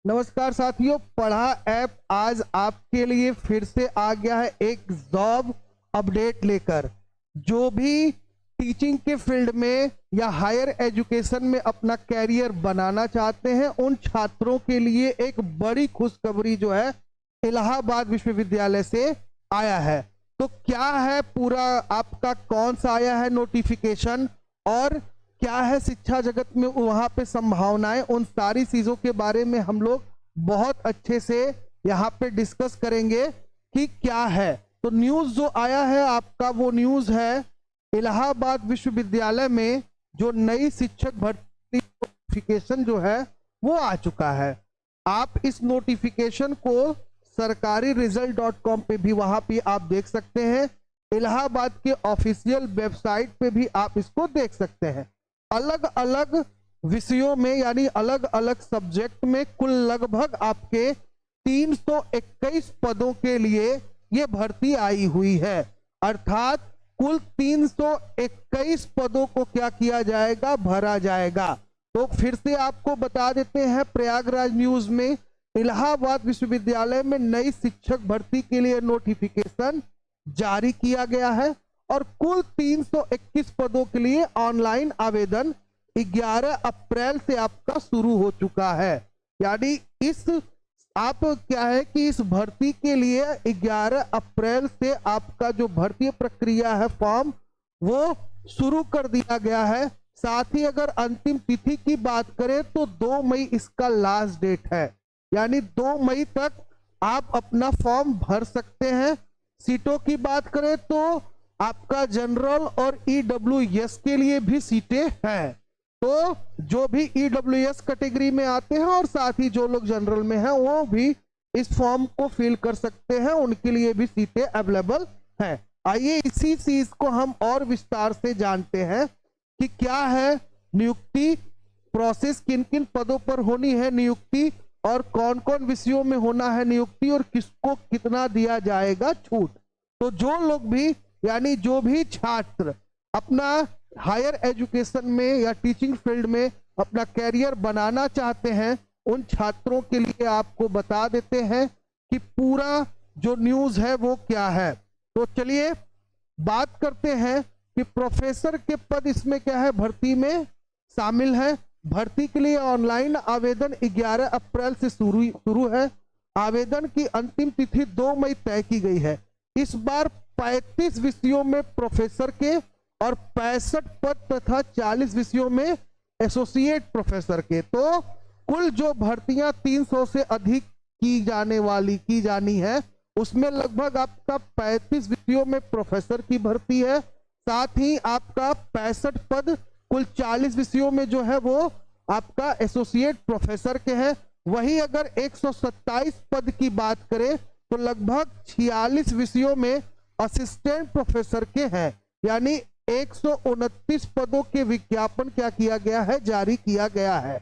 नमस्कार साथियों, पढ़ा ऐप आज आपके लिए फिर से आ गया है एक जॉब अपडेट लेकर। जो भी टीचिंग के फील्ड में या हायर एजुकेशन में अपना कैरियर बनाना चाहते हैं, उन छात्रों के लिए एक बड़ी खुशखबरी जो है इलाहाबाद विश्वविद्यालय से आया है। तो क्या है पूरा आपका, कौन सा आया है नोटिफिकेशन और क्या है शिक्षा जगत में वहां पे संभावनाएं, उन सारी चीजों के बारे में हम लोग बहुत अच्छे से यहाँ पे डिस्कस करेंगे कि क्या है। तो न्यूज जो आया है आपका, वो न्यूज है इलाहाबाद विश्वविद्यालय में जो नई शिक्षक भर्ती नोटिफिकेशन जो है वो आ चुका है। आप इस नोटिफिकेशन को सरकारी रिजल्ट.com पे भी वहां पे आप देख सकते हैं। इलाहाबाद के ऑफिशियल वेबसाइट पे भी आप इसको देख सकते हैं। अलग अलग विषयों में यानी अलग अलग सब्जेक्ट में कुल लगभग आपके 321 पदों के लिए ये भर्ती आई हुई है। अर्थात कुल 321 पदों को क्या किया जाएगा, भरा जाएगा। तो फिर से आपको बता देते हैं, प्रयागराज न्यूज में इलाहाबाद विश्वविद्यालय में नई शिक्षक भर्ती के लिए नोटिफिकेशन जारी किया गया है और कुल 321 पदों के लिए ऑनलाइन आवेदन 11 अप्रैल से आपका शुरू हो चुका है। यानी इस आप क्या है कि इस भर्ती के लिए 11 अप्रैल से आपका जो भर्ती प्रक्रिया है, फॉर्म वो शुरू कर दिया गया है। साथ ही अगर अंतिम तिथि की बात करें तो 2 मई इसका लास्ट डेट है। यानी 2 मई तक आप अपना फॉर्म भर सकते हैं। सीटों की बात करें तो आपका जनरल और ईडब्ल्यूएस के लिए भी सीटें हैं। तो जो भी ईडब्ल्यूएस कैटेगरी में आते हैं और साथ ही जो लोग जनरल में हैं वो भी इस फॉर्म को फिल कर सकते हैं, उनके लिए भी सीटें अवेलेबल हैं। आइए इसी चीज को हम और विस्तार से जानते हैं कि क्या है नियुक्ति प्रोसेस, किन किन पदों पर होनी है नियुक्ति और कौन कौन विषयों में होना है नियुक्ति और किसको कितना दिया जाएगा छूट। तो जो लोग भी यानी जो भी छात्र अपना हायर एजुकेशन में या टीचिंग फील्ड में अपना कैरियर बनाना चाहते हैं, उन छात्रों के लिए आपको बता देते हैं कि पूरा जो न्यूज़ है वो क्या है। तो चलिए बात करते हैं कि प्रोफेसर के पद इसमें क्या है भर्ती में शामिल है। भर्ती के लिए ऑनलाइन आवेदन 11 अप्रैल से शुरू है। आवेदन की अंतिम तिथि 2 मई तय की गई है। इस बार 35 विषयों में प्रोफेसर के और 65 पद तथा 40 विषयों में एसोसिएट प्रोफेसर के। तो कुल जो भर्तियां 300 से अधिक की जानी है, उसमें लगभग आपका 35 विषयों में प्रोफेसर की भर्ती है। साथ ही आपका 65 पद कुल 40 विषयों में जो है वो आपका एसोसिएट प्रोफेसर के हैं। वही अगर 127 पद की बात करें तो लगभग 46 विषयों में असिस्टेंट प्रोफेसर के हैं। यानी 129 पदों के विज्ञापन क्या किया गया है, जारी किया गया है।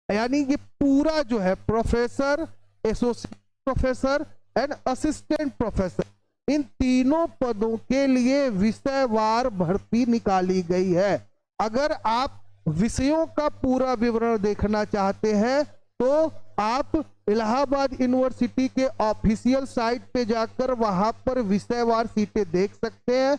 यानी ये पूरा जो है professor, associate professor and assistant professor, इन तीनों पदों के लिए विषयवार भर्ती निकाली गई है। अगर आप विषयों का पूरा विवरण देखना चाहते हैं तो आप इलाहाबाद यूनिवर्सिटी के ऑफिशियल साइट पे जाकर वहां पर विषयवार सीटें देख सकते हैं।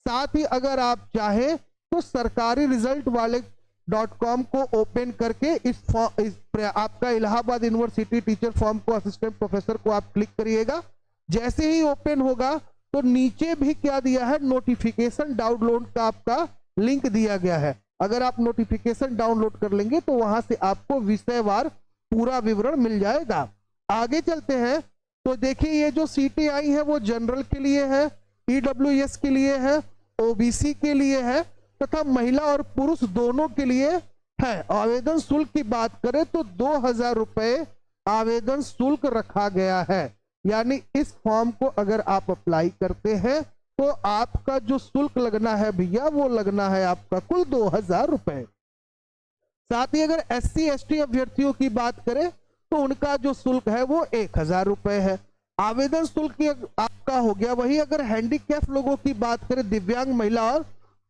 साथ ही अगर आप चाहें तो सरकारी रिजल्ट वाले .com को ओपन करके इस आपका इलाहाबाद यूनिवर्सिटी टीचर फॉर्म को, असिस्टेंट प्रोफेसर को आप क्लिक करिएगा। जैसे ही ओपन होगा तो नीचे भी क्या दिया है, नोटिफिकेशन डाउनलोड का आपका लिंक दिया गया है। अगर आप नोटिफिकेशन डाउनलोड कर लेंगे तो वहां से आपको विषयवार पूरा विवरण मिल जाएगा। आगे चलते हैं तो देखिए ये जो सीटें आई हैं वो जनरल के लिए है, ईडब्ल्यूएस के लिए है, ओबीसी के लिए है तथा महिला और पुरुष दोनों के लिए है। आवेदन शुल्क की बात करें तो 2000 रुपए आवेदन शुल्क रखा गया है। यानी इस फॉर्म को अगर आप अप्लाई करते हैं तो आपका जो शुल्क लगना है भैया, वो लगना है आपका कुल 2000 रुपए। साथ ही अगर SC ST अभ्यर्थियों की बात करें तो उनका जो शुल्क है वो 1000 रुपए है। आवेदन शुल्क आपका हो गया। वही अगर हैंडीकैप लोगों की बात करें, दिव्यांग महिला और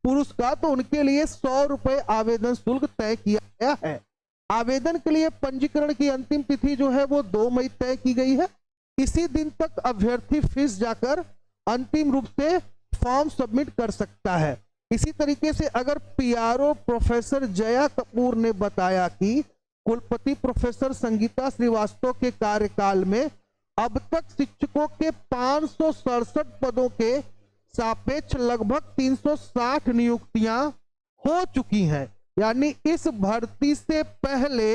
पुरुष का, तो उनके लिए 100 रुपए आवेदन शुल्क तय किया गया है। आवेदन के लिए पंजीकरण की अंतिम तिथि जो है वो 2 मई तय की गई है। इसी दिन तक अभ्यर्थी फीस जाकर अंतिम रूप से फॉर्म सबमिट कर सकता है। इसी तरीके से अगर पीआरओ प्रोफेसर जया कपूर ने बताया कि कुलपति प्रोफेसर संगीता श्रीवास्तव के कार्यकाल में अब तक शिक्षकों के 567 पदों के सापेक्ष लगभग 360 नियुक्तियां हो चुकी हैं। यानी इस भर्ती से पहले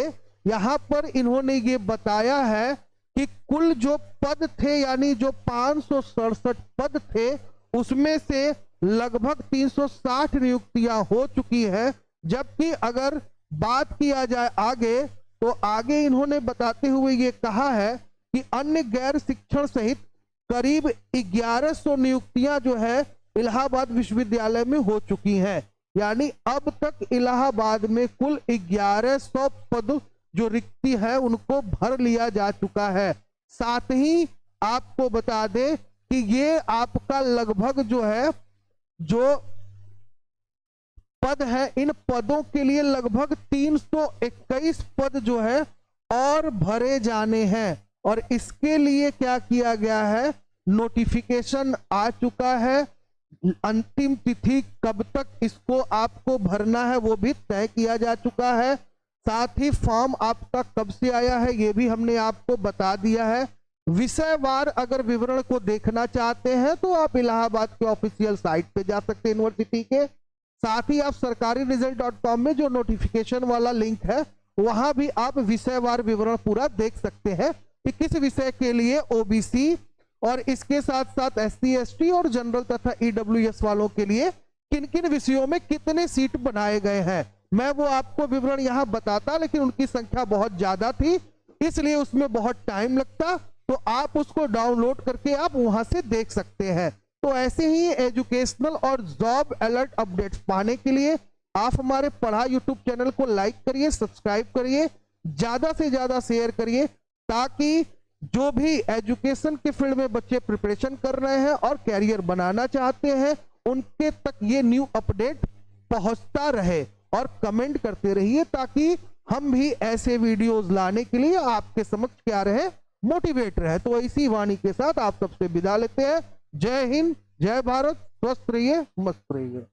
यहां पर इन्होंने ये बताया है कि कुल जो पद थे यानी जो 567 पद थे उसमें से लगभग 360 नियुक्तियां हो चुकी हैं। जबकि अगर बात किया जाए आगे तो आगे इन्होंने बताते हुए ये कहा है कि अन्य गैर शिक्षण सहित करीब 1100 नियुक्तियां जो है इलाहाबाद विश्वविद्यालय में हो चुकी हैं। यानी अब तक इलाहाबाद में कुल 1100 पद जो रिक्ति है उनको भर लिया जा चुका है। साथ ही आपको बता दें कि ये आपका लगभग जो है जो पद है इन पदों के लिए लगभग 321 पद जो है और भरे जाने हैं। और इसके लिए क्या किया गया है, नोटिफिकेशन आ चुका है। अंतिम तिथि कब तक इसको आपको भरना है वो भी तय किया जा चुका है। साथ ही फॉर्म आपका कब से आया है ये भी हमने आपको बता दिया है। विषयवार अगर विवरण को देखना चाहते हैं तो आप इलाहाबाद के ऑफिशियल साइट पे जा सकते हैं यूनिवर्सिटी के। साथ ही आप sarkariresult.com में जो नोटिफिकेशन वाला लिंक है वहां भी आप विषयवार विवरण पूरा देख सकते हैं कि किस विषय के लिए ओबीसी और इसके साथ साथ एससी एसटी और जनरल तथा ईडब्ल्यूएस वालों के लिए किन किन विषयों में कितने सीट बनाए गए हैं। मैं वो आपको विवरण यहां बताता लेकिन उनकी संख्या बहुत ज्यादा थी इसलिए उसमें बहुत टाइम लगता, तो आप उसको डाउनलोड करके आप वहां से देख सकते हैं। तो ऐसे ही एजुकेशनल और जॉब अलर्ट अपडेट्स पाने के लिए आप हमारे पढ़ा यूट्यूब चैनल को लाइक करिए, सब्सक्राइब करिए, ज्यादा से ज्यादा शेयर करिए ताकि जो भी एजुकेशन के फील्ड में बच्चे प्रिपरेशन कर रहे हैं और कैरियर बनाना चाहते हैं उनके तक ये न्यू अपडेट पहुंचता रहे। और कमेंट करते रहिए ताकि हम भी ऐसे वीडियोस लाने के लिए आपके समक्ष क्या रहे, मोटिवेट रहे। तो इसी वाणी के साथ आप सबसे विदा लेते हैं। जय हिंद, जय भारत, स्वस्थ रहिए, मस्त रहिए।